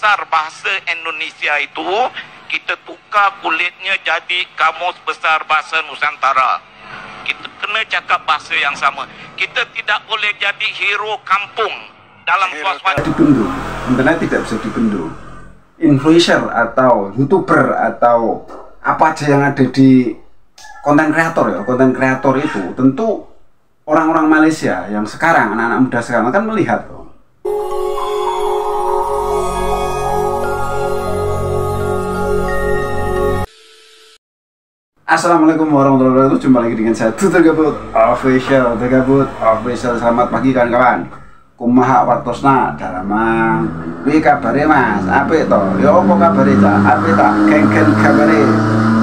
besar bahasa Indonesia itu, kita tukar kulitnya jadi Kamus Besar Bahasa Nusantara. Kita kena cakap bahasa yang sama. Kita tidak boleh jadi hero kampung dalam suasana dibendung. Internet tidak bisa dibendung. Influencer atau YouTuber atau apa aja yang ada di konten kreator ya, konten kreator itu tentu orang-orang Malaysia yang sekarang, anak-anak muda sekarang akan melihat. Assalamualaikum warahmatullahi wabarakatuh. Jumpa lagi dengan saya Tutur Gabut Official. Selamat pagi kawan-kawan. Kumaha wartosna dalamang. Wi kabare Mas? Apik to? Ya apa kabare Cak? Apik tak? Geng-geng kabare.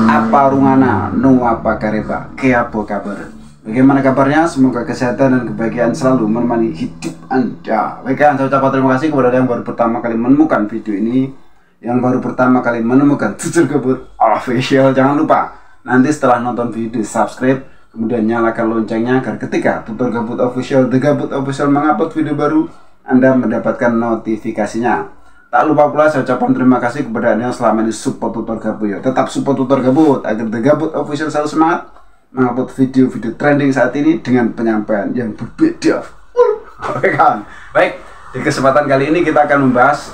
Apa rungana? Nu apa kareba? Ke apa kabar? Bagaimana kabarnya? Semoga kesehatan dan kebahagiaan selalu menemani hidup Anda. Baik, saya ucapkan terima kasih kepada yang baru pertama kali menemukan video ini, yang baru pertama kali menemukan Tutur Gabut Official. Jangan lupa nanti setelah nonton video subscribe, kemudian nyalakan loncengnya agar ketika Tutur Gabut Official, The Gabut Official mengupload video baru, Anda mendapatkan notifikasinya. Tak lupa pula saya ucapkan terima kasih kepada Anda yang selama ini support Tutur Gabut ya. Tetap support Tutur Gabut agar The Gabut Official selalu semangat mengupload video-video trending saat ini dengan penyampaian yang berbeda. Oke kan? Baik, di kesempatan kali ini kita akan membahas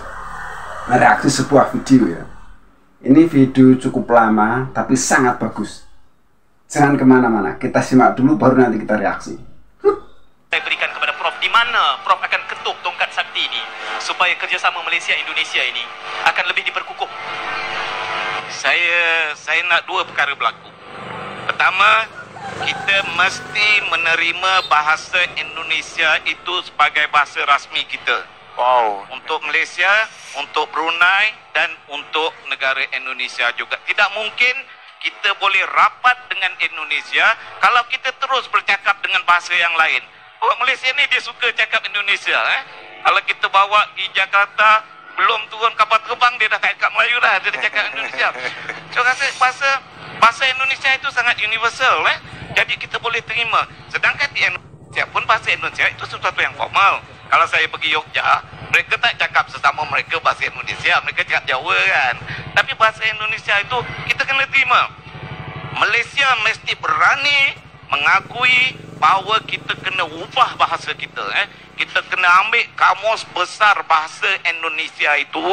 mereaksi sebuah video ya. Ini video cukup lama, tapi sangat bagus. Jangan kemana-mana, kita simak dulu baru nanti kita reaksi. Saya berikan kepada Prof di mana Prof akan ketuk tongkat sakti ini supaya kerjasama Malaysia-Indonesia ini akan lebih diperkukuh. Saya nak dua perkara berlaku. Pertama, kita mesti menerima bahasa Indonesia itu sebagai bahasa rasmi kita. Wow. Untuk Malaysia, untuk Brunei dan untuk negara Indonesia juga. Tidak mungkin kita boleh rapat dengan Indonesia kalau kita terus bercakap dengan bahasa yang lain. Orang Malaysia ni dia suka cakap Indonesia. Kalau kita bawa di Jakarta, belum turun kapal terbang dia dah cakap Melayu dah, dia dah cakap Indonesia. So rasa bahasa Indonesia itu sangat universal. Jadi kita boleh terima. Sedangkan di Indonesia pun bahasa Indonesia itu sesuatu yang formal. Kalau saya pergi Yogyakarta, mereka tak cakap sesama mereka bahasa Indonesia, mereka cakap Jawa kan. Tapi bahasa Indonesia itu kita kena terima. Malaysia mesti berani mengakui bahawa kita kena ubah bahasa kita. Kita kena ambil Kamus Besar Bahasa Indonesia itu,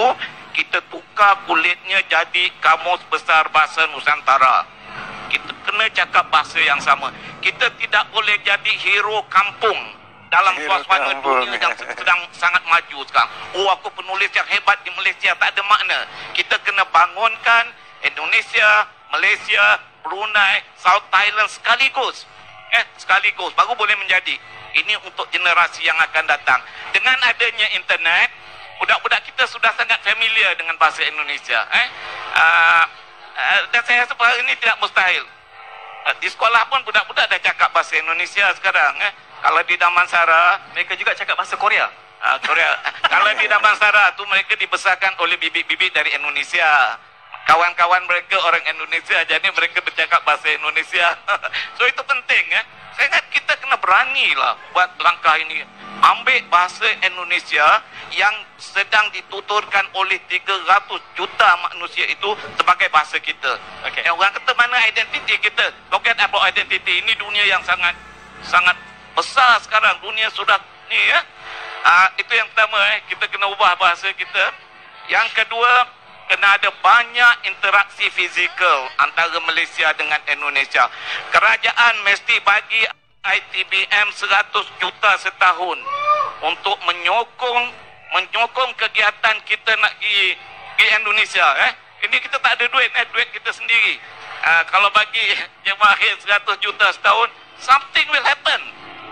kita tukar kulitnya jadi Kamus Besar Bahasa Nusantara. Kita kena cakap bahasa yang sama. Kita tidak boleh jadi hero kampung dalam suasana dunia yang sedang sangat maju sekarang. Oh, aku penulis yang hebat di Malaysia, tak ada makna. Kita kena bangunkan Indonesia, Malaysia, Brunei, South Thailand sekaligus. Sekaligus baru boleh menjadi. Ini untuk generasi yang akan datang. Dengan adanya internet, budak-budak kita sudah sangat familiar dengan bahasa Indonesia. Dan saya rasa perkara ini tidak mustahil. Di sekolah pun budak-budak dah cakap bahasa Indonesia sekarang. Kalau di Damansara, Mereka juga cakap bahasa Korea. Korea. Kalau di Damansara tu mereka dibesarkan oleh bibit-bibit dari Indonesia. Kawan-kawan mereka orang Indonesia, jadi mereka bercakap bahasa Indonesia. So itu penting. Saya ingat kita kena beranilah buat langkah ini. Ambil bahasa Indonesia yang sedang dituturkan oleh 300 juta manusia itu sebagai bahasa kita. Okay. Orang kata mana identiti kita? Forget about identity. Ini dunia yang sangat besar sekarang. Dunia sudah ni ya. Itu yang pertama, kita kena ubah bahasa kita. Yang kedua, kena ada banyak interaksi fizikal antara Malaysia dengan Indonesia. Kerajaan mesti bagi ITBM 100 juta setahun untuk menyokong kegiatan kita nak pergi Indonesia. Ini kita tak ada duit, duit kita sendiri. Kalau bagi jemaah 100 juta setahun, something will happen.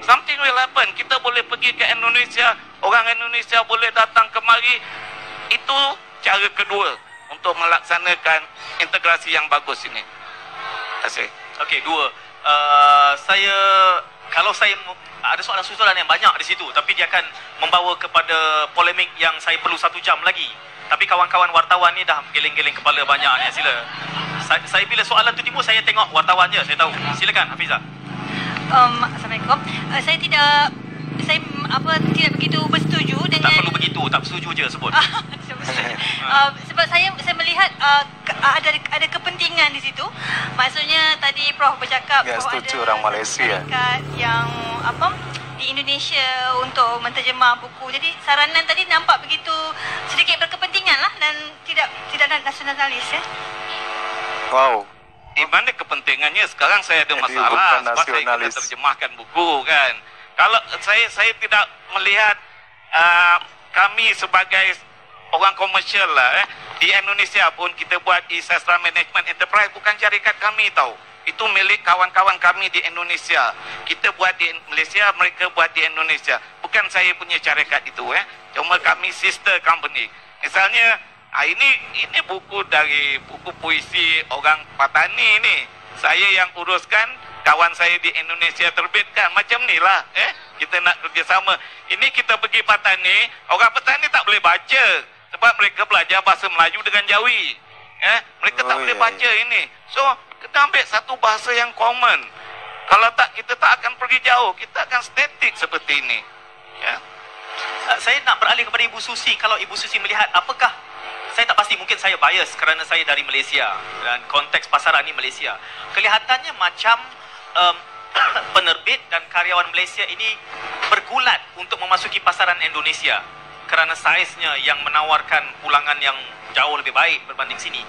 Something will happen. Kita boleh pergi ke Indonesia, orang Indonesia boleh datang kemari. Itu cara kedua untuk melaksanakan integrasi yang bagus ini. Terima kasih. Okey, dua. Kalau saya ada soalan-soalan yang banyak di situ, tapi dia akan membawa kepada polemik yang saya perlu 1 jam lagi. Tapi kawan-kawan wartawan ni dah geleng-geleng kepala banyaknya. Sila. Saya bila soalan tu timbul, saya tengok wartawan je, saya tahu. Silakan Hafizah. Assalamualaikum. Saya tidak begitu bersetuju dengan... Tak perlu begitu, tak bersetuju je sebut. Sebab saya melihat ada kepentingan di situ. Maksudnya tadi Prof bercakap Ya, bahawa setuju ada orang Malaysia. syarikat yang di Indonesia untuk menterjemah buku. Jadi saranan tadi nampak begitu sedikit berkepentingan lah dan tidak nasionalis ya. Wow. Di mana kepentingannya sekarang saya ada Jadi masalah bukan sebab saya kena nasionalis. terjemahkan buku kan. Kalau saya tidak melihat kami sebagai orang komersial lah di Indonesia pun kita buat e-sastra management enterprise bukan syarikat kami tahu. Itu milik kawan-kawan kami di Indonesia. Kita buat di Malaysia, mereka buat di Indonesia. Bukan saya punya syarikat itu Cuma kami sister company. Misalnya ini buku dari buku puisi orang Patani ni. Saya yang uruskan, kawan saya di Indonesia terbitkan. Macam ni lah kita nak kerjasama. Ini kita pergi Patani, orang Patani tak boleh baca sebab mereka belajar bahasa Melayu dengan Jawi. Mereka tak boleh baca ini. So kita ambil satu bahasa yang common. Kalau tak, kita tak akan pergi jauh. Kita akan statik seperti ini. Saya nak beralih kepada Ibu Susi. Kalau Ibu Susi melihat apakah, saya tak pasti, mungkin saya bias kerana saya dari Malaysia dan konteks pasaran ni Malaysia. Kelihatannya macam penerbit dan karyawan Malaysia ini bergulat untuk memasuki pasaran Indonesia kerana saiznya yang menawarkan pulangan yang jauh lebih baik berbanding sini.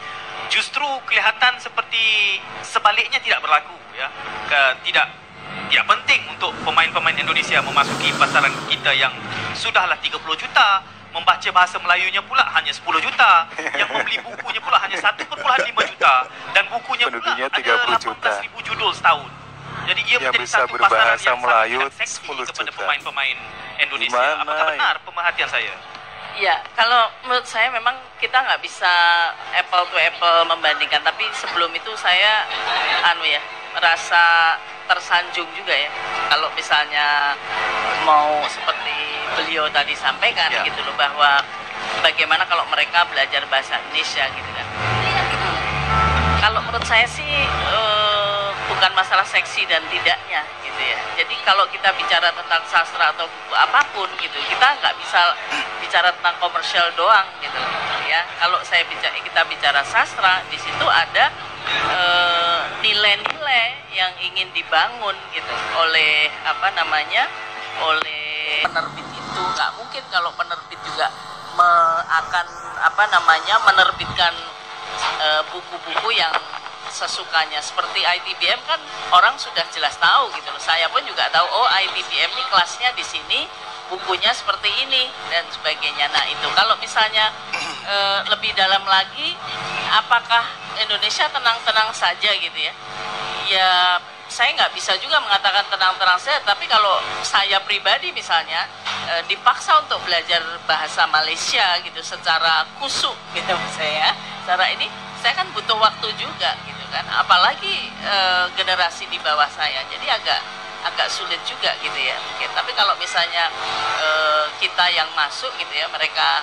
Justru kelihatan seperti sebaliknya tidak berlaku tidak penting untuk pemain-pemain Indonesia memasuki pasaran kita yang sudahlah 30 juta, membaca bahasa Melayunya pula hanya 10 juta, yang membeli bukunya pula hanya 1.5 juta, dan bukunya pula Penduduknya ada 30 juta. 18,000 judul setahun. Jadi ia Yang menjadi bisa satu pasaran berbahasa yang Melayu sangat seksi 10 kepada juta. pemain-pemain Indonesia. Gimana Apakah benar pemerhatian saya? Ya, kalau menurut saya memang kita nggak bisa apple to apple membandingkan. Tapi sebelum itu saya merasa tersanjung juga ya. Kalau misalnya mau seperti beliau tadi sampaikan gitu loh, bahwa bagaimana kalau mereka belajar bahasa Indonesia gitu kan. Kalau menurut saya sih bukan masalah seksi dan tidaknya gitu ya. Jadi kalau kita bicara tentang sastra atau buku apapun gitu, kita nggak bisa bicara tentang komersial doang gitu ya. Kalau kita bicara sastra, di situ ada nilai-nilai yang ingin dibangun gitu oleh oleh penerbit itu. Nggak mungkin kalau penerbit juga akan menerbitkan buku-buku yang sesukanya. Seperti ITBM kan orang sudah jelas tahu gitu loh. Saya pun juga tahu, oh ITBM ini kelasnya di sini, bukunya seperti ini dan sebagainya. Nah itu kalau misalnya lebih dalam lagi, apakah Indonesia tenang-tenang saja gitu ya? Ya saya nggak bisa juga mengatakan tenang-tenang saja. Tapi kalau saya pribadi misalnya dipaksa untuk belajar bahasa Malaysia gitu secara kusuk gitu saya, secara ini saya kan butuh waktu juga gitu kan. Apalagi generasi di bawah saya. Jadi agak sulit juga gitu ya mungkin. Tapi kalau misalnya kita yang masuk gitu ya, mereka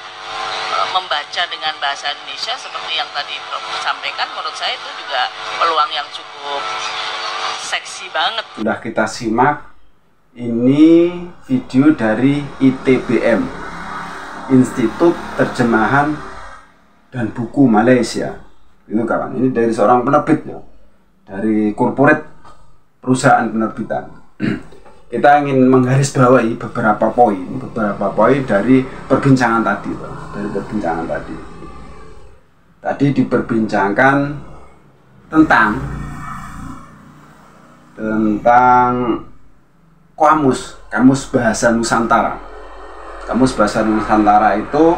membaca dengan bahasa Indonesia seperti yang tadi Prof sampaikan, menurut saya itu juga peluang yang cukup seksi banget. Sudah kita simak, ini video dari ITBM, Institut Terjemahan dan Buku Malaysia. Itu kawan, ini dari seorang penerbit ya, dari corporate perusahaan penerbitan. Kita ingin menggarisbawahi beberapa poin dari perbincangan tadi. Tadi diperbincangkan tentang kamus bahasa Nusantara. Kamus bahasa Nusantara itu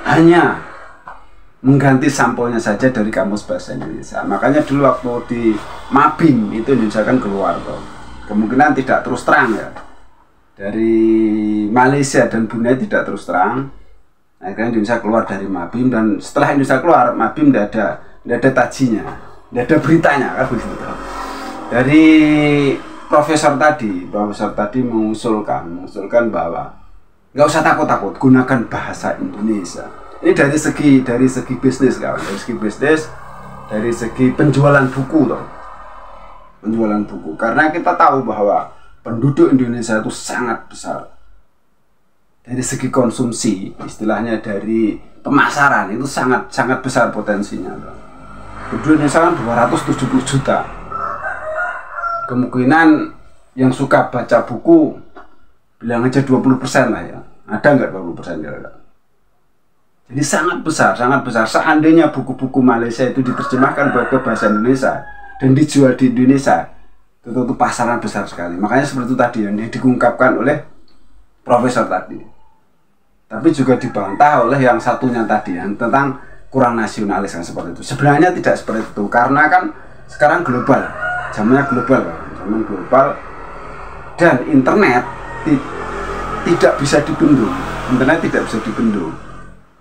hanya mengganti sampulnya saja dari kamus bahasa Indonesia. Makanya dulu waktu di Mabim itu Indonesia kan keluar tuh. Kemungkinan tidak terus terang ya. Dari Malaysia dan Brunei tidak terus terang. Akhirnya Indonesia keluar dari Mabim, dan setelah Indonesia keluar Mabim tidak ada tajinya, tidak ada beritanya kan begitu. Dari profesor tadi mengusulkan bahwa nggak usah takut-takut, gunakan bahasa Indonesia. Ini dari segi bisnis kawan, dari segi penjualan buku toh. Penjualan buku, karena kita tahu bahwa penduduk Indonesia itu sangat besar. dari segi konsumsi, istilahnya dari pemasaran itu sangat besar potensinya. Penduduk Indonesia kan 270 juta. Kemungkinan yang suka baca buku bilang aja 20% lah ya. Ada nggak 20% kira-kira? Jadi sangat besar. Seandainya buku-buku Malaysia itu diterjemahkan ke bahasa Indonesia dan dijual di Indonesia, tentu pasaran besar sekali. Makanya seperti itu tadi yang diungkapkan oleh profesor tadi. Tapi juga dibantah oleh yang satunya tadi yang tentang kurang nasionalis kan seperti itu. Sebenarnya tidak seperti itu karena kan sekarang global, zamannya global, zaman global dan internet tidak bisa dibendung. Internet tidak bisa dibendung.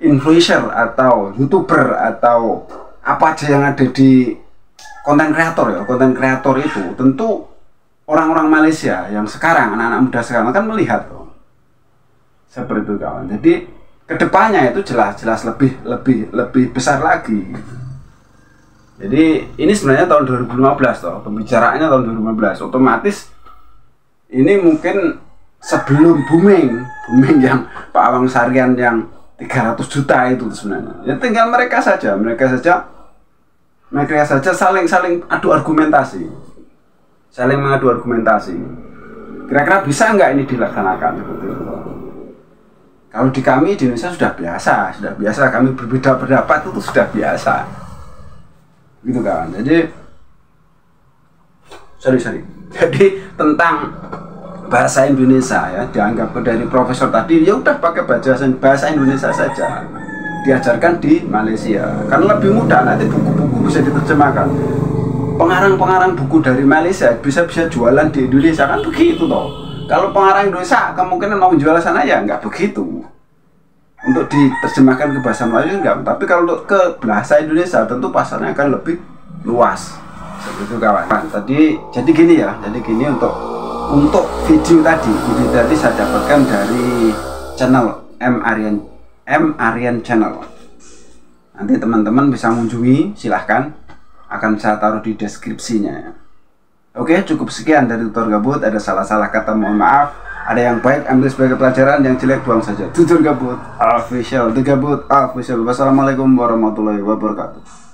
Influencer atau YouTuber atau apa aja yang ada di konten kreator ya, konten kreator itu tentu orang-orang Malaysia yang sekarang, anak-anak muda sekarang kan melihat loh. Seperti itu kawan. Jadi kedepannya itu jelas lebih besar lagi. Jadi ini sebenarnya tahun 2015 toh, pembicaraannya tahun 2015. Otomatis ini mungkin sebelum booming yang Pak Awang Sarian yang 300 juta itu sebenarnya. Ya tinggal mereka saja saling adu argumentasi. Saling mengadu argumentasi. Kira-kira bisa nggak ini dilaksanakan seperti itu? Kalau di kami di Indonesia sudah biasa kami berbeda pendapat itu sudah biasa. Gitu kan. Jadi Jadi tentang bahasa Indonesia ya dianggap dari profesor tadi ya udah pakai bahasa Indonesia saja. Diajarkan di Malaysia. Karena lebih mudah nanti buku-buku bisa diterjemahkan. Pengarang-pengarang buku dari Malaysia bisa jualan di Indonesia kan begitu toh. Kalau pengarang Indonesia kemungkinan mau jual sana ya nggak begitu. Untuk diterjemahkan ke bahasa Melayu enggak, tapi kalau untuk ke bahasa Indonesia tentu pasarnya akan lebih luas. Seperti itu kawan. Jadi gini untuk video tadi saya dapatkan dari channel M Aryan Channel. Nanti teman-teman bisa mengunjungi, silahkan, akan saya taruh di deskripsinya. Oke, cukup sekian dari Tutor Gabut. Ada salah-salah kata mohon maaf, ada yang baik ambil sebagai pelajaran, yang jelek buang saja. Tutor Gabut official, The Gabut official. Wassalamualaikum warahmatullahi wabarakatuh.